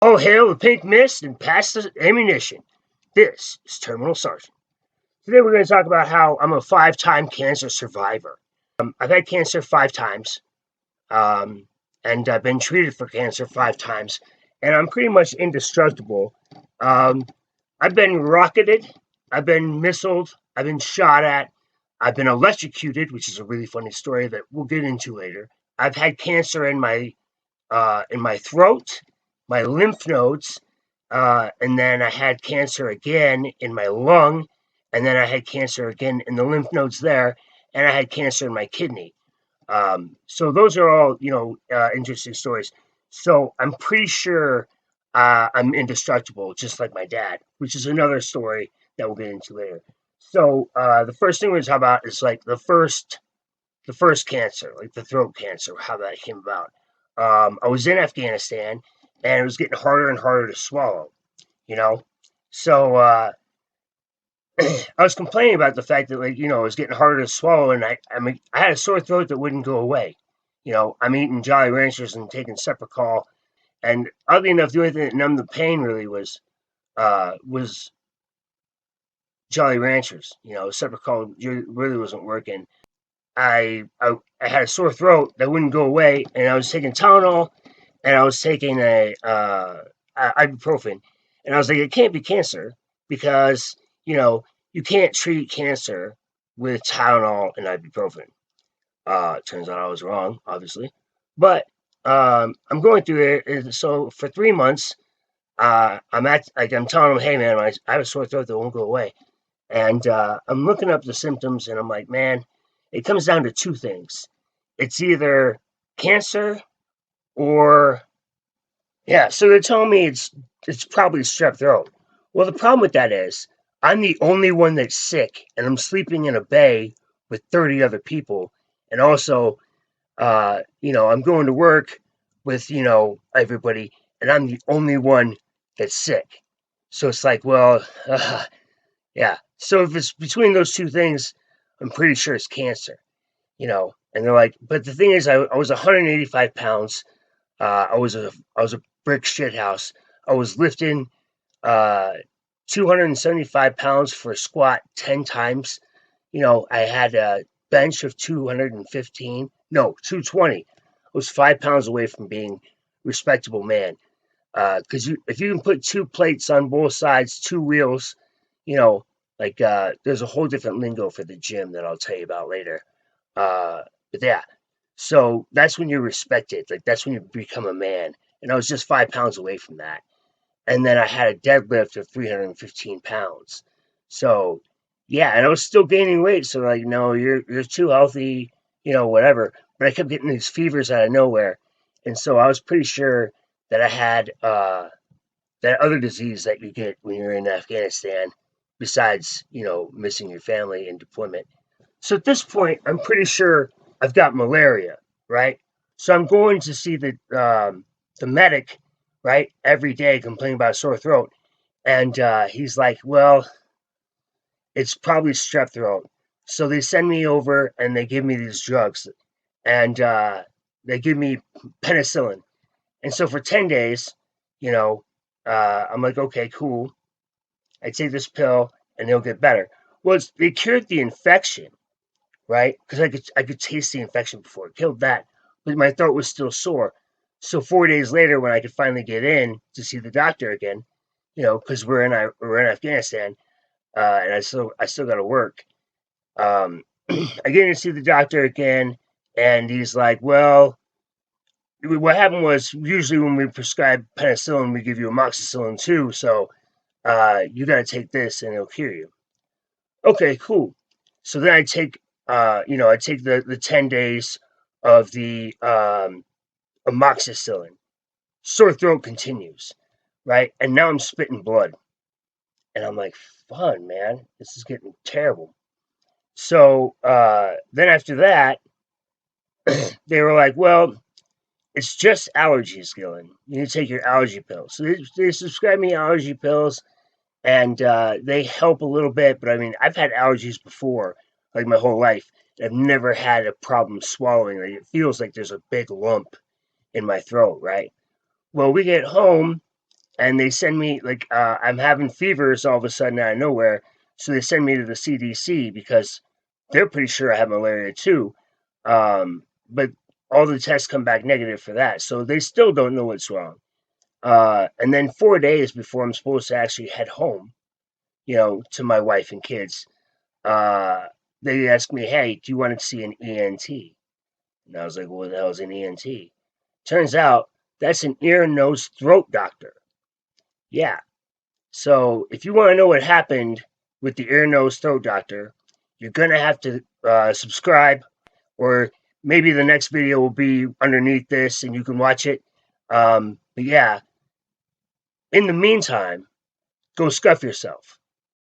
All hail the pink mist and pass the ammunition. This is Terminal Sergeant. Today we're going to talk about how I'm a five-time cancer survivor. I've had cancer 5 times, um, and I've been treated for cancer 5 times, and I'm pretty much indestructible. Um, I've been rocketed, I've been missiled, I've been shot at, I've been electrocuted, which is a really funny story that we'll get into later. I've had cancer in my throat, my lymph nodes, and then I had cancer again in my lung, and then I had cancer again in the lymph nodes there, and I had cancer in my kidney. So those are all interesting stories. So I'm pretty sure I'm indestructible, just like my dad, which is another story that we'll get into later. So the first thing we're gonna talk about is like the first cancer, like the throat cancer, how that came about. I was in Afghanistan, and it was getting harder and harder to swallow. You know, so I was complaining about the fact that it was getting harder to swallow, and I had a sore throat that wouldn't go away. I'm eating Jolly Ranchers and taking Cepacol, and oddly enough, the only thing that numbed the pain really was Jolly Ranchers. Cepacol really wasn't working. I had a sore throat that wouldn't go away, and I was taking Tylenol, and I was taking ibuprofen, and I was like, it can't be cancer because you can't treat cancer with Tylenol and ibuprofen. Turns out I was wrong, obviously, but I'm going through it. And so for 3 months, I'm telling them, hey man, I have a sore throat that won't go away, and I'm looking up the symptoms, and I'm like, man, it comes down to two things. It's either cancer or yeah. So they're telling me it's probably strep throat. Well, the problem with that is I'm the only one that's sick, and I'm sleeping in a bay with 30 other people, and also, I'm going to work with everybody, and I'm the only one that's sick. So it's like, well, yeah. So if it's between those two things, I'm pretty sure it's cancer. And they're like, but the thing is, I was 185 pounds. I was a brick shit house. I was lifting 275 pounds for a squat 10 times. I had a bench of 215. No, 220. I was 5 pounds away from being respectable man. Because if you can put two plates on both sides, two wheels, you know, there's a whole different lingo for the gym that I'll tell you about later. But yeah, so that's when you're respected. Like that's when you become a man. And I was just 5 pounds away from that. And then I had a deadlift of 315 pounds. So yeah, and I was still gaining weight. So like, no, you're too healthy, whatever. But I kept getting these fevers out of nowhere, and so I was pretty sure that I had that other disease that you get when you're in Afghanistan, besides missing your family in deployment. So at this point, I'm pretty sure I've got malaria, right? So I'm going to see the medic, right, every day, complaining about a sore throat, and he's like, "Well, it's probably strep throat." So they send me over and they give me these drugs, and they give me penicillin. And so for 10 days, you know, I'm like, okay, cool. I take this pill and it'll get better. Well, they cured the infection, right? Because I could taste the infection before it killed that, but my throat was still sore. So 4 days later, when I could finally get in to see the doctor again, because we're in Afghanistan, and I still got to work. I get in to see the doctor again, and he's like, "Well, what happened was usually when we prescribe penicillin, we give you amoxicillin too. So you got to take this, and it'll cure you." Okay, cool. So then I take the 10 days of the amoxicillin. Sore throat continues, right? And now I'm spitting blood, and I'm like, "Fun, man, this is getting terrible." So then after that, they were like, "Well, it's just allergies, Gillen. You need to take your allergy pills." So they prescribed me allergy pills, and they help a little bit. But I mean, I've had allergies before, like my whole life. I've never had a problem swallowing. Like, it feels like there's a big lump in my throat, right? Well, we get home, and they send me like I'm having fevers all of a sudden out of nowhere. So they send me to the CDC because they're pretty sure I have malaria too. But all the tests come back negative for that, so they still don't know what's wrong. And then 4 days before I'm supposed to actually head home, to my wife and kids, uh, they asked me, "Hey, do you want to see an ENT?" And I was like, "What the hell is an ENT?" Turns out that's an ear, nose, throat doctor. Yeah. So if you want to know what happened with the ear, nose, throat doctor, you're gonna have to subscribe, or maybe the next video will be underneath this and you can watch it. But yeah, in the meantime, go scuff yourself.